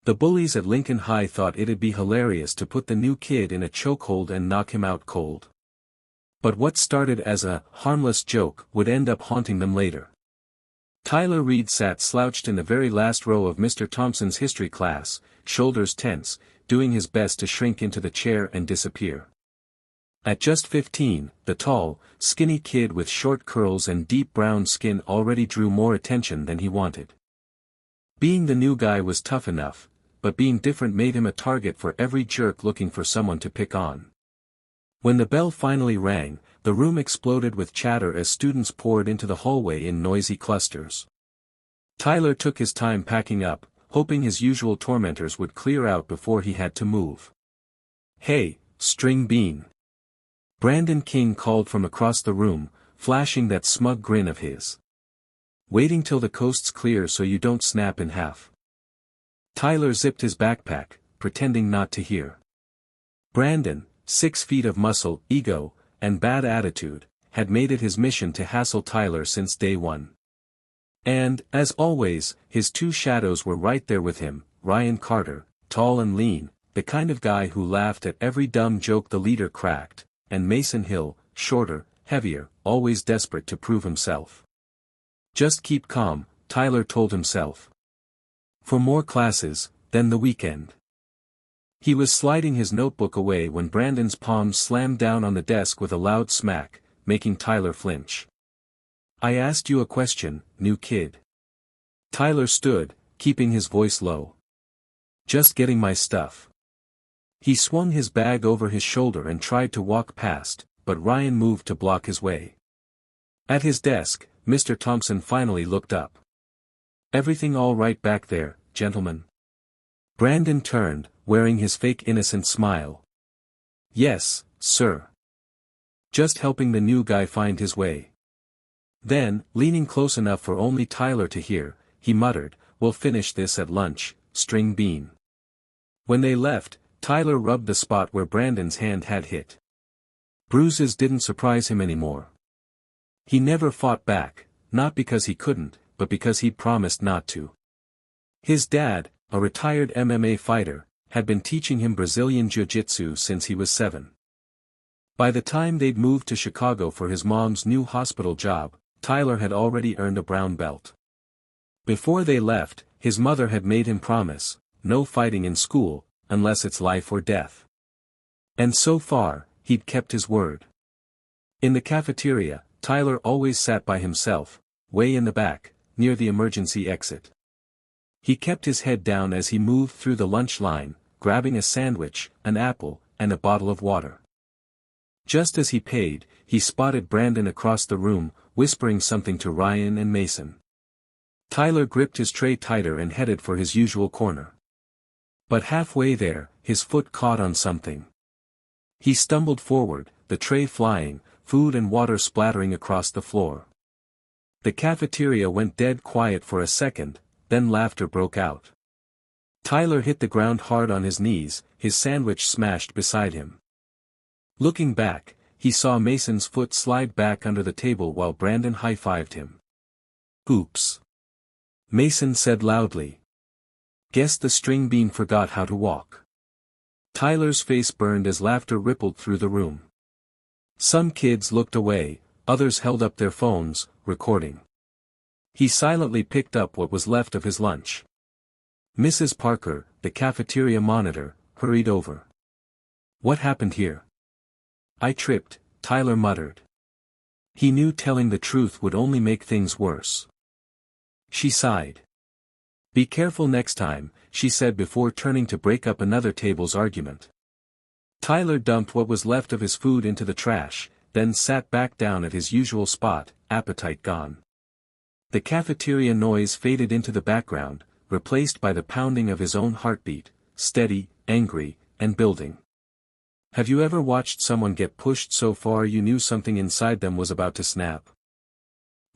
The bullies at Lincoln High thought it'd be hilarious to put the new kid in a chokehold and knock him out cold. But what started as a harmless joke would end up haunting them later. Tyler Reed sat slouched in the very last row of Mr. Thompson's history class, shoulders tense, doing his best to shrink into the chair and disappear. At just 15, the tall, skinny kid with short curls and deep brown skin already drew more attention than he wanted. Being the new guy was tough enough, but being different made him a target for every jerk looking for someone to pick on. When the bell finally rang, the room exploded with chatter as students poured into the hallway in noisy clusters. Tyler took his time packing up, hoping his usual tormentors would clear out before he had to move. "Hey, String Bean!" Brandon King called from across the room, flashing that smug grin of his. "Waiting till the coast's clear so you don't snap in half." Tyler zipped his backpack, pretending not to hear. Brandon, 6 feet of muscle, ego, and bad attitude, had made it his mission to hassle Tyler since day one. And, as always, his two shadows were right there with him, Ryan Carter, tall and lean, the kind of guy who laughed at every dumb joke the leader cracked, and Mason Hill, shorter, heavier, always desperate to prove himself. Just keep calm, Tyler told himself. For more classes, then the weekend. He was sliding his notebook away when Brandon's palms slammed down on the desk with a loud smack, making Tyler flinch. "I asked you a question, new kid." Tyler stood, keeping his voice low. "Just getting my stuff." He swung his bag over his shoulder and tried to walk past, but Ryan moved to block his way. At his desk, Mr. Thompson finally looked up. "Everything all right back there, gentlemen?" Brandon turned, wearing his fake innocent smile. "Yes, sir. Just helping the new guy find his way." Then, leaning close enough for only Tyler to hear, he muttered, "We'll finish this at lunch, String Bean." When they left, Tyler rubbed the spot where Brandon's hand had hit. Bruises didn't surprise him anymore. He never fought back, not because he couldn't, but because he'd promised not to. His dad, a retired MMA fighter, had been teaching him Brazilian Jiu-Jitsu since he was 7. By the time they'd moved to Chicago for his mom's new hospital job, Tyler had already earned a brown belt. Before they left, his mother had made him promise, no fighting in school, unless it's life or death. And so far, he'd kept his word. In the cafeteria, Tyler always sat by himself, way in the back, near the emergency exit. He kept his head down as he moved through the lunch line, grabbing a sandwich, an apple, and a bottle of water. Just as he paid, he spotted Brandon across the room, whispering something to Ryan and Mason. Tyler gripped his tray tighter and headed for his usual corner. But halfway there, his foot caught on something. He stumbled forward, the tray flying, food and water splattering across the floor. The cafeteria went dead quiet for a second, then laughter broke out. Tyler hit the ground hard on his knees, his sandwich smashed beside him. Looking back, he saw Mason's foot slide back under the table while Brandon high-fived him. "Oops," Mason said loudly. "Guess the String Bean forgot how to walk." Tyler's face burned as laughter rippled through the room. Some kids looked away, others held up their phones, recording. He silently picked up what was left of his lunch. Mrs. Parker, the cafeteria monitor, hurried over. "What happened here?" "I tripped," Tyler muttered. He knew telling the truth would only make things worse. She sighed. "Be careful next time," she said before turning to break up another table's argument. Tyler dumped what was left of his food into the trash, then sat back down at his usual spot, appetite gone. The cafeteria noise faded into the background, replaced by the pounding of his own heartbeat, steady, angry, and building. Have you ever watched someone get pushed so far you knew something inside them was about to snap?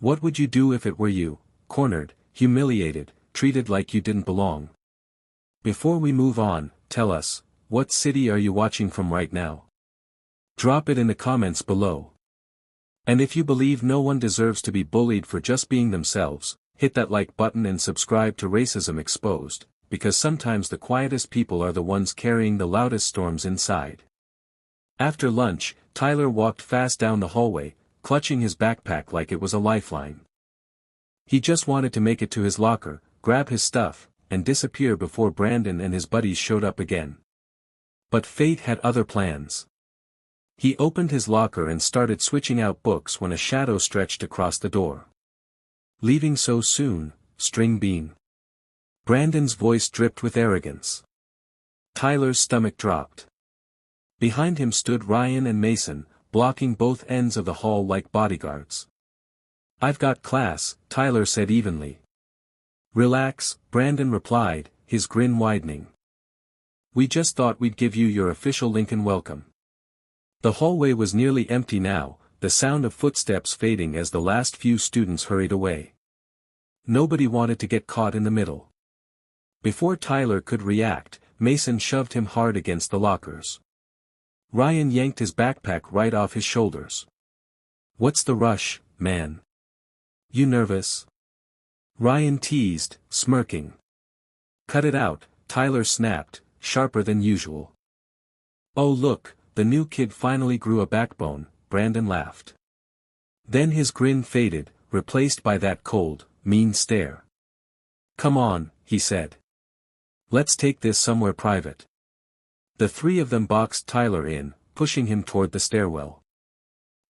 What would you do if it were you, cornered, humiliated, treated like you didn't belong? Before we move on, tell us, what city are you watching from right now? Drop it in the comments below. And if you believe no one deserves to be bullied for just being themselves, hit that like button and subscribe to Racism Exposed, because sometimes the quietest people are the ones carrying the loudest storms inside. After lunch, Tyler walked fast down the hallway, clutching his backpack like it was a lifeline. He just wanted to make it to his locker, grab his stuff, and disappear before Brandon and his buddies showed up again. But fate had other plans. He opened his locker and started switching out books when a shadow stretched across the door. "Leaving so soon, String Bean?" Brandon's voice dripped with arrogance. Tyler's stomach dropped. Behind him stood Ryan and Mason, blocking both ends of the hall like bodyguards. "I've got class," Tyler said evenly. "Relax," Brandon replied, his grin widening. "We just thought we'd give you your official Lincoln welcome." The hallway was nearly empty now, the sound of footsteps fading as the last few students hurried away. Nobody wanted to get caught in the middle. Before Tyler could react, Mason shoved him hard against the lockers. Ryan yanked his backpack right off his shoulders. "What's the rush, man? You nervous?" Ryan teased, smirking. "Cut it out," Tyler snapped, sharper than usual. "Oh look, the new kid finally grew a backbone," Brandon laughed. Then his grin faded, replaced by that cold, mean stare. "Come on," he said. "Let's take this somewhere private." The three of them boxed Tyler in, pushing him toward the stairwell.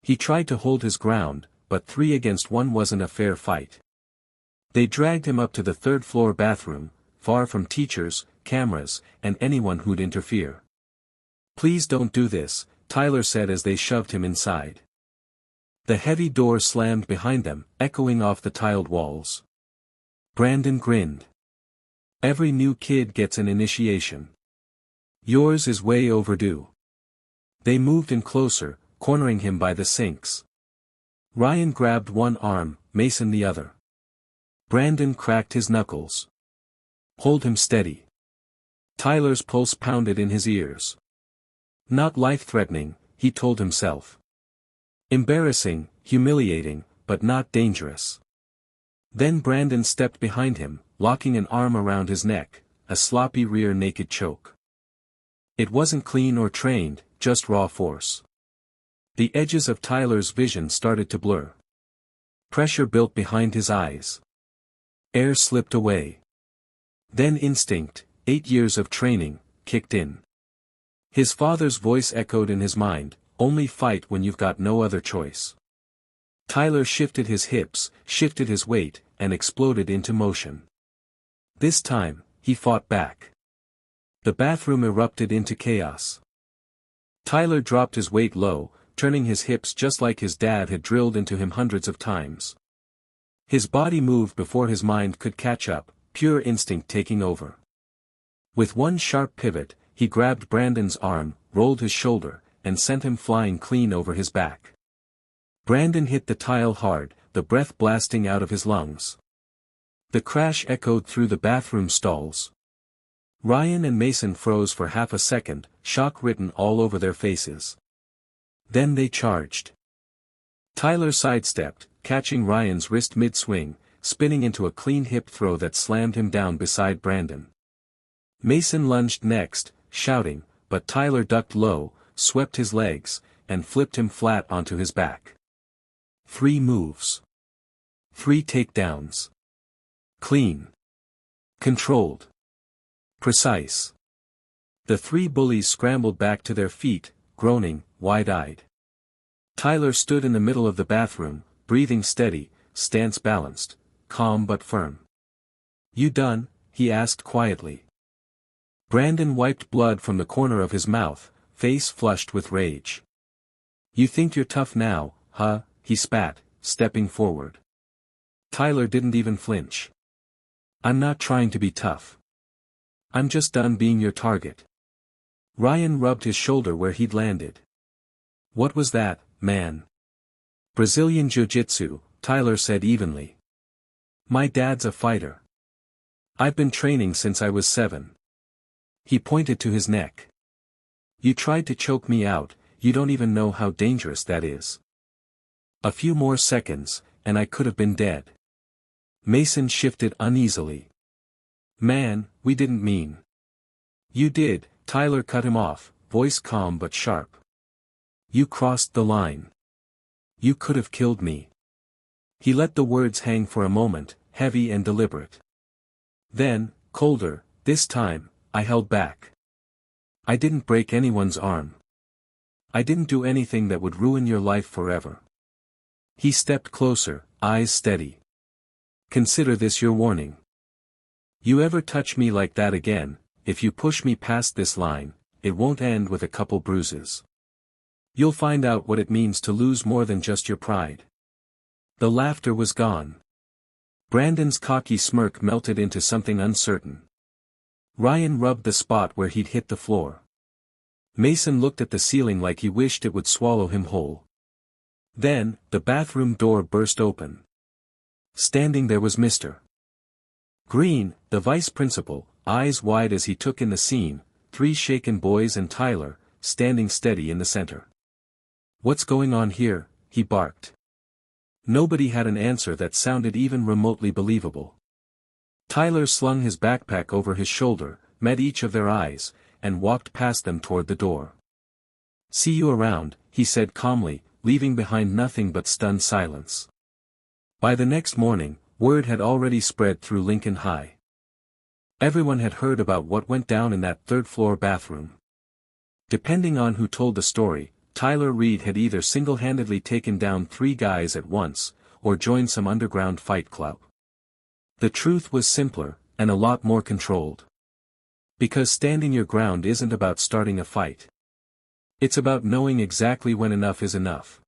He tried to hold his ground, but 3 against 1 wasn't a fair fight. They dragged him up to the third-floor bathroom, far from teachers, cameras, and anyone who'd interfere. "Please don't do this," Tyler said as they shoved him inside. The heavy door slammed behind them, echoing off the tiled walls. Brandon grinned. "Every new kid gets an initiation. Yours is way overdue." They moved in closer, cornering him by the sinks. Ryan grabbed one arm, Mason the other. Brandon cracked his knuckles. "Hold him steady." Tyler's pulse pounded in his ears. Not life-threatening, he told himself. Embarrassing, humiliating, but not dangerous. Then Brandon stepped behind him, locking an arm around his neck, a sloppy rear naked choke. It wasn't clean or trained, just raw force. The edges of Tyler's vision started to blur. Pressure built behind his eyes. Air slipped away. Then instinct, 8 years of training, kicked in. His father's voice echoed in his mind, "Only fight when you've got no other choice." Tyler shifted his hips, shifted his weight, and exploded into motion. This time, he fought back. The bathroom erupted into chaos. Tyler dropped his weight low, turning his hips just like his dad had drilled into him hundreds of times. His body moved before his mind could catch up, pure instinct taking over. With one sharp pivot, he grabbed Brandon's arm, rolled his shoulder, and sent him flying clean over his back. Brandon hit the tile hard, the breath blasting out of his lungs. The crash echoed through the bathroom stalls. Ryan and Mason froze for half a second, shock written all over their faces. Then they charged. Tyler sidestepped, catching Ryan's wrist mid-swing, spinning into a clean hip throw that slammed him down beside Brandon. Mason lunged next, shouting, but Tyler ducked low, swept his legs, and flipped him flat onto his back. 3 moves. 3 takedowns. Clean. Controlled. Precise. The 3 bullies scrambled back to their feet, groaning, wide-eyed. Tyler stood in the middle of the bathroom, breathing steady, stance balanced, calm but firm. "You done?" he asked quietly. Brandon wiped blood from the corner of his mouth, face flushed with rage. "You think you're tough now, huh?" he spat, stepping forward. Tyler didn't even flinch. "I'm not trying to be tough. I'm just done being your target." Ryan rubbed his shoulder where he'd landed. "What was that, man?" "Brazilian Jiu-Jitsu," Tyler said evenly. "My dad's a fighter. I've been training since I was 7. He pointed to his neck. "You tried to choke me out, you don't even know how dangerous that is. A few more seconds, and I could have been dead." Mason shifted uneasily. Man, we didn't mean. You did, Tyler cut him off, voice calm but sharp. You crossed the line. You could have killed me. He let the words hang for a moment, heavy and deliberate. Then, colder, this time, I held back. I didn't break anyone's arm. I didn't do anything that would ruin your life forever. He stepped closer, eyes steady. Consider this your warning. You ever touch me like that again, if you push me past this line, it won't end with a couple bruises. You'll find out what it means to lose more than just your pride. The laughter was gone. Brandon's cocky smirk melted into something uncertain. Ryan rubbed the spot where he'd hit the floor. Mason looked at the ceiling like he wished it would swallow him whole. Then, the bathroom door burst open. Standing there was Mr. Green, the vice principal, eyes wide as he took in the scene, 3 shaken boys and Tyler, standing steady in the center. What's going on here? He barked. Nobody had an answer that sounded even remotely believable. Tyler slung his backpack over his shoulder, met each of their eyes, and walked past them toward the door. See you around, he said calmly, leaving behind nothing but stunned silence. By the next morning, word had already spread through Lincoln High. Everyone had heard about what went down in that third-floor bathroom. Depending on who told the story, Tyler Reed had either single-handedly taken down 3 guys at once, or joined some underground fight club. The truth was simpler, and a lot more controlled. Because standing your ground isn't about starting a fight. It's about knowing exactly when enough is enough.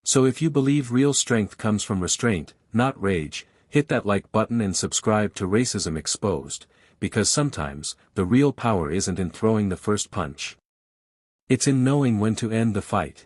So if you believe real strength comes from restraint, not rage, hit that like button and subscribe to Racism Exposed, because sometimes, the real power isn't in throwing the first punch. It's in knowing when to end the fight.